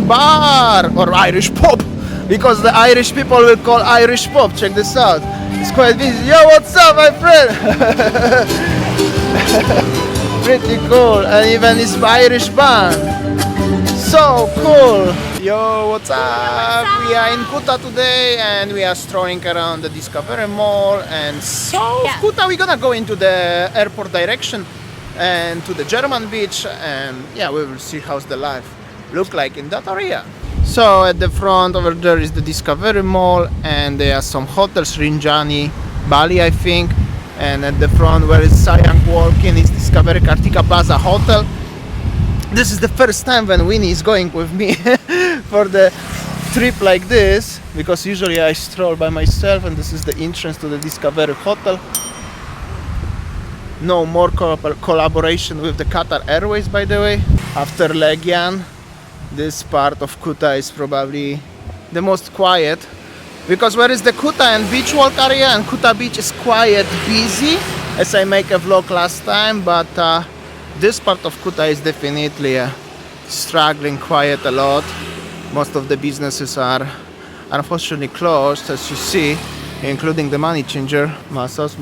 bar or Irish pub, because the Irish people will call Irish pub. Check this out. It's quite busy. Yo, what's up, my friend? Pretty cool. And even this Irish band. So cool. Yo, what's up? We are in Kuta today and we are strolling around the Discovery Mall. And so, Kuta, we're gonna go into the airport direction and to the German beach, and yeah, we will see how's the life look like in that area. So at the front over there is the Discovery Mall, and there are some hotels, Rinjani, Bali I think, and at the front where is Sayang walking is Discovery Kartika Plaza Hotel. This is the first time when Winnie is going with me for the trip like this, because usually I stroll by myself, and this is the entrance to the Discovery Hotel. No more collaboration with the Qatar Airways, by the way. After Legian, this part of Kuta is probably the most quiet, because where is the Kuta and beach walk area, and Kuta Beach is quiet, busy, as I make a vlog last time, but this part of Kuta is definitely struggling quiet a lot. Most of the businesses are unfortunately closed, as you see, including the money changer. Massage.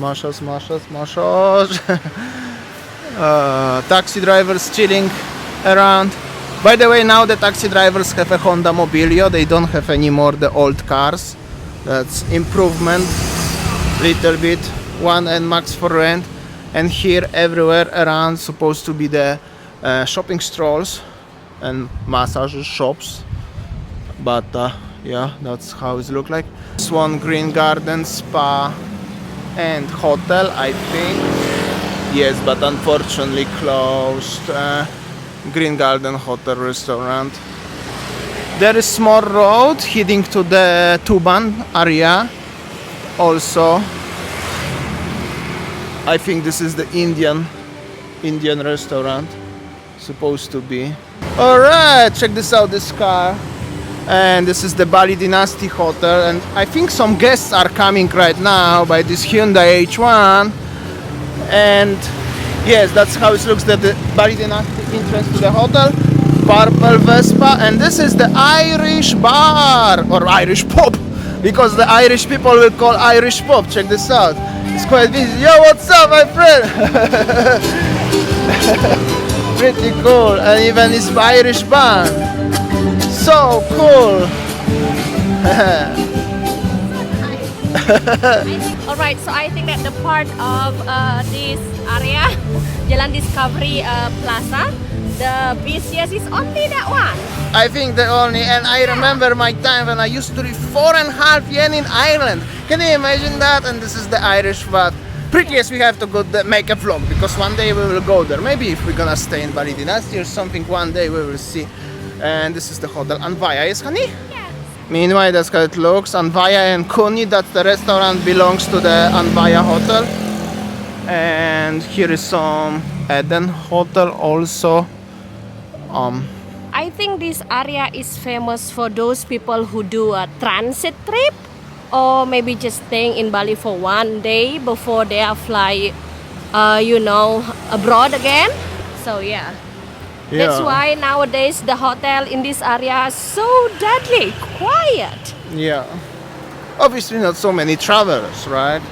Taxi drivers chilling around. By the way, now the taxi drivers have a Honda Mobilio. They don't have anymore the old cars. That's improvement, little bit. 1 NMAX for rent. And here everywhere around supposed to be the shopping strolls and massage shops. But yeah, that's how it looks like. Swan Green Garden Spa and Hotel, I think. Yes, but unfortunately closed. Green Garden Hotel Restaurant. There is small road heading to the Tuban area. Also, I think this is the Indian restaurant. Supposed to be. Alright, check this out, this car. And this is the Bali Dynasty Hotel, and I think some guests are coming right now by this Hyundai H1. And yes, that's how it looks, that the Bali Dynasty entrance to the hotel. Purple Vespa, and this is the Irish bar or Irish pub, because the Irish people will call Irish pub. Check this out. It's quite busy. Yo, what's up, my friend? Pretty cool. And even this Irish band. So cool. Alright, so I think that the part of this area, Jalan Discovery Plaza, the busiest is only that one. I think the only, and I remember my time when I used to live 4.5 yen in Ireland. Can you imagine that? And this is the Irish, but prettiest we have to go make a vlog, because one day we will go there. Maybe if we're gonna stay in Bali Dynasty or something, one day we will see. And this is the hotel Anvaya, yes, honey? Yes. Meanwhile, that's how it looks. Anvaya and Kuni, that's the restaurant, belongs to the Anvaya Hotel. And here is some Eden Hotel also. I think this area is famous for those people who do a transit trip, or maybe just staying in Bali for one day before they are fly, abroad again. So yeah. That's why nowadays the hotel in this area is so deadly quiet. Yeah. Obviously not so many travelers, right?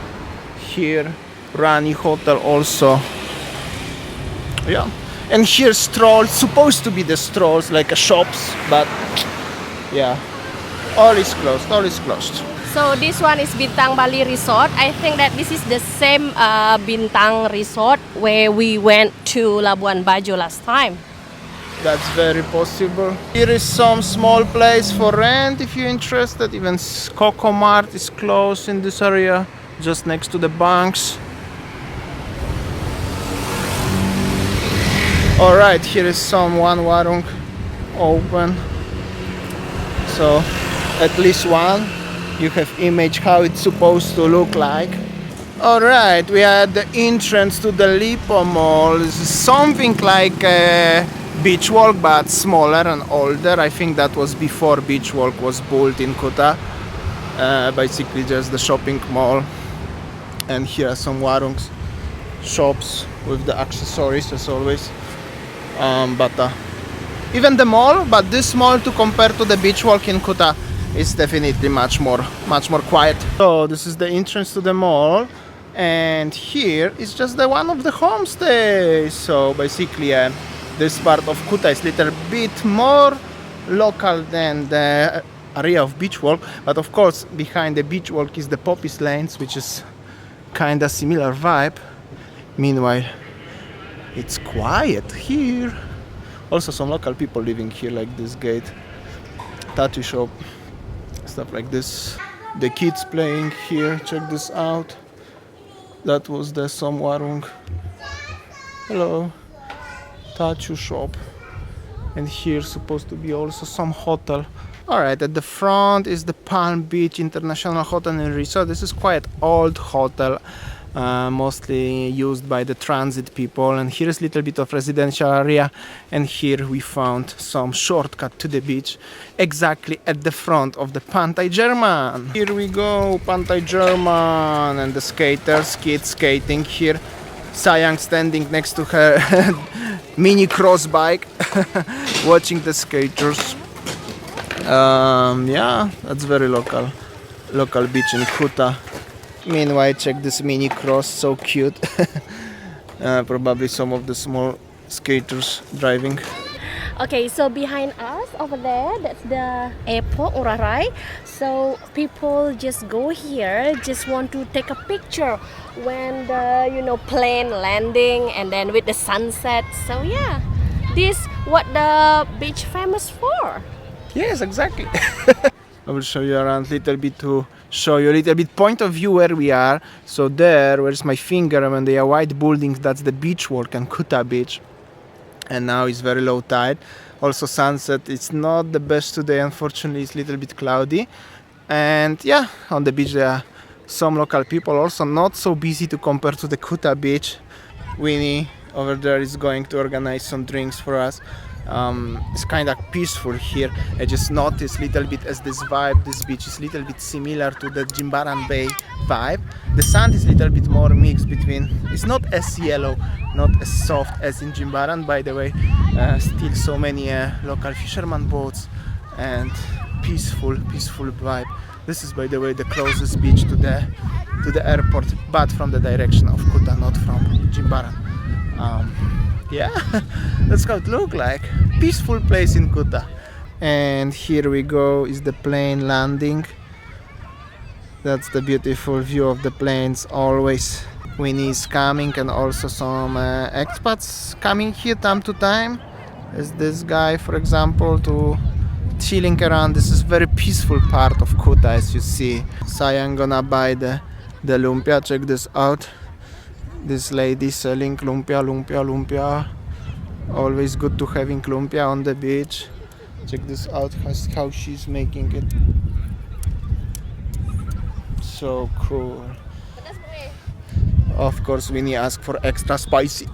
Here, Rani Hotel also. Yeah. And here strolls, supposed to be the strolls, like shops, but yeah. All is closed. So this one is Bintang Bali Resort. I think that this is the same Bintang Resort where we went to Labuan Bajo last time. That's very possible. Here is some small place for rent if you're interested. Even Coco Mart is close in this area, just next to the banks. Alright, here is some one warung open. So at least one. You have image how it's supposed to look like. Alright, we are at the entrance to the Lipo Mall. This is something like a beach walk, but smaller and older. I think that was before beach walk was built in Kuta. Basically just the shopping mall. And here are some warungs shops with the accessories as always. But even the mall, but this mall to compare to the beach walk in Kuta is definitely much more quiet. So this is the entrance to the mall, and here is just the one of the homestays. So basically this part of Kuta is a little bit more local than the area of beach walk, but of course behind the beach walk is the Poppies Lanes, which is kinda similar vibe. Meanwhile, it's quiet here. Also some local people living here, like this gate, tattoo shop, stuff like this. The kids playing here, check this out. That was the Somwarung. Hello. Tattoo shop. And here supposed to be also some hotel. Alright, at the front is the Palm Beach International Hotel and Resort. This is quite old hotel, mostly used by the transit people. And here is a little bit of residential area. And here we found some shortcut to the beach, exactly at the front of the Pantai Jerman. Here we go, Pantai Jerman, and the skaters, kids skating here. Sayang standing next to her mini cross bike, watching the skaters. Yeah, that's very local beach in Kuta. Meanwhile, check this mini cross, so cute. Probably some of the small skaters driving. Okay, so behind us over there, that's the airport, Urarai. So people just go here, just want to take a picture when the plane landing, and then with the sunset. So yeah, this what the beach famous for. Yes, exactly. I will show you around a little bit to show you a little bit point of view where we are. So there, where's my finger, when they are white buildings, that's the beach walk and Kuta Beach. And now it's very low tide. Also sunset, it's not the best today, unfortunately. It's a little bit cloudy. And yeah, on the beach there are some local people, also not so busy to compare to the Kuta Beach. Winnie over there is going to organize some drinks for us. It's kind of peaceful here. I just noticed a little bit as this vibe, this beach is a little bit similar to the Jimbaran Bay vibe. The sand is a little bit more mixed between, it's not as yellow, not as soft as in Jimbaran, by the way. Still so many local fisherman boats and peaceful vibe. This is, by the way, the closest beach to the airport, but from the direction of Kuta, not from Jimbaran. Yeah, that's how it looks like. Peaceful place in Kuta. And here we go, is the plane landing. That's the beautiful view of the planes always. Winnie is coming, and also some expats coming here time to time. There's this guy, for example, to chilling around. This is very peaceful part of Kuta, as you see. Sayang gonna buy the lumpia. Check this out. This lady selling lumpia. Always good to having lumpia on the beach. Check this out, how she's making it. So cool. Of course, Winnie asked for extra spicy.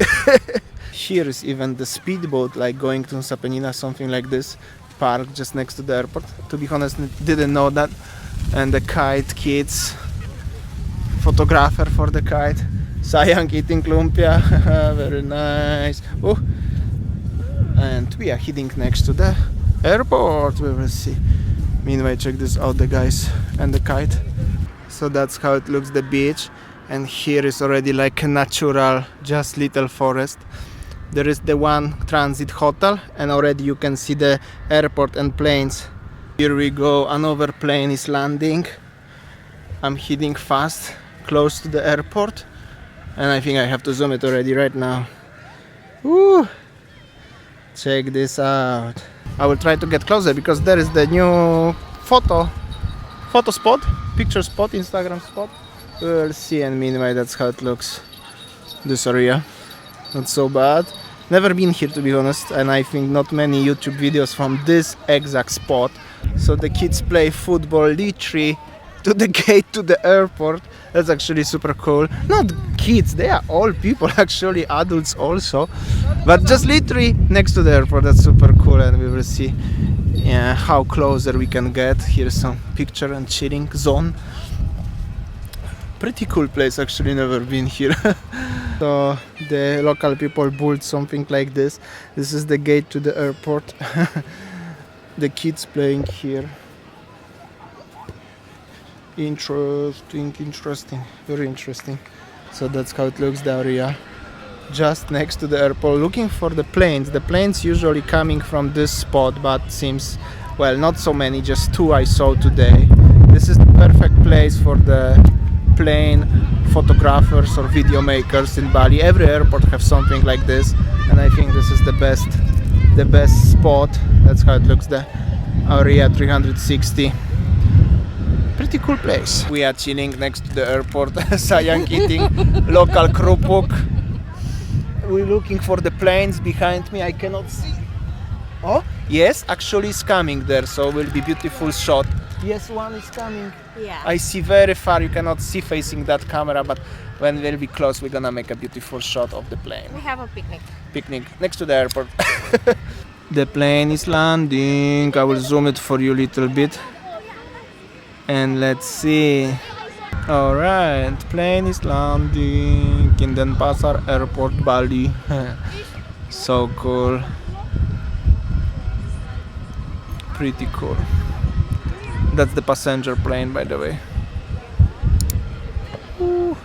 Here is even the speedboat, like going to Nusa Penida, something like this, parked just next to the airport. To be honest, didn't know that. And the kite kids, photographer for the kite. Sayang eating lumpia, very nice. Oh. And we are heading next to the airport, we will see. Meanwhile, check this out, the guys and the kite. So that's how it looks, the beach. And here is already like a natural, just little forest. There is the one transit hotel, and already you can see the airport and planes. Here we go, another plane is landing. I'm heading fast, close to the airport. And I think I have to zoom it already right now. Woo! Check this out. I will try to get closer because there is the new photo spot, picture spot, Instagram spot. We'll see, and meanwhile that's how it looks. This area, not so bad. Never been here, to be honest, and I think not many YouTube videos from this exact spot. So the kids play football literally to the gate to the airport. That's actually super cool. Not kids, they are all people, actually adults also, but just literally next to the airport. That's super cool, and we will see how closer we can get. Here's some picture and chilling zone. Pretty cool place, actually, never been here. So the local people built something like this. This is the gate to the airport. The kids playing here. Interesting, very interesting. So that's how it looks, the area just next to the airport. Looking for the planes. The planes usually coming from this spot, but seems, well, not so many, just 2 I saw today. This is the perfect place for the plane photographers or video makers in Bali. Every airport have something like this, and I think this is the best spot. That's how it looks, the area 360. Pretty cool place. We are chilling next to the airport. Sayang eating local krupuk. We're looking for the planes behind me. I cannot see. Oh, yes, actually it's coming there, so will be beautiful shot. Yes, one is coming. Yeah. I see very far. You cannot see facing that camera, but when we'll be close, we're gonna make a beautiful shot of the plane. We have a picnic. Picnic next to the airport. The plane is landing. I will zoom it for you a little bit. And let's see. Alright, plane is landing in Denpasar Airport, Bali. So cool. Pretty cool. That's the passenger plane, by the way. Ooh.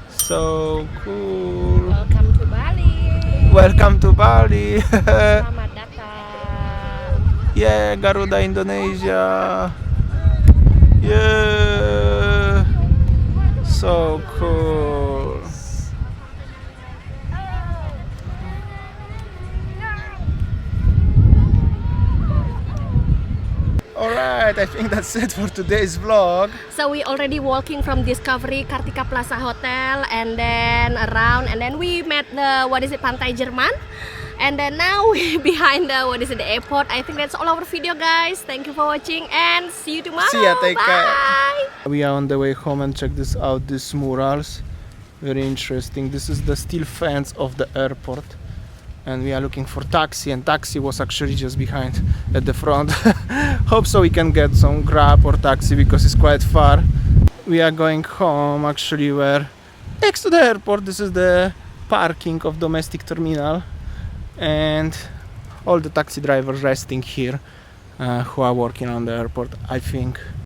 So cool. Welcome to Bali. Welcome to Bali. Selamat datang. Yeah, Garuda Indonesia. Yeah. So cool. Alright, I think that's it for today's vlog. So we already walking from Discovery Kartika Plaza Hotel and then around, and then we met the Pantai Jerman, and then now we behind the airport. I think that's all our video, guys. Thank you for watching and see you tomorrow. See ya, take Bye. care. We are on the way home, and check this out, these murals. Very interesting. This is the steel fence of the airport. And we are looking for taxi, and taxi was actually just behind at the front. Hope so we can get some Grab or taxi because it's quite far. We are going home, actually, where next to the airport. This is the parking of domestic terminal, and all the taxi drivers resting here who are working on the airport, I think.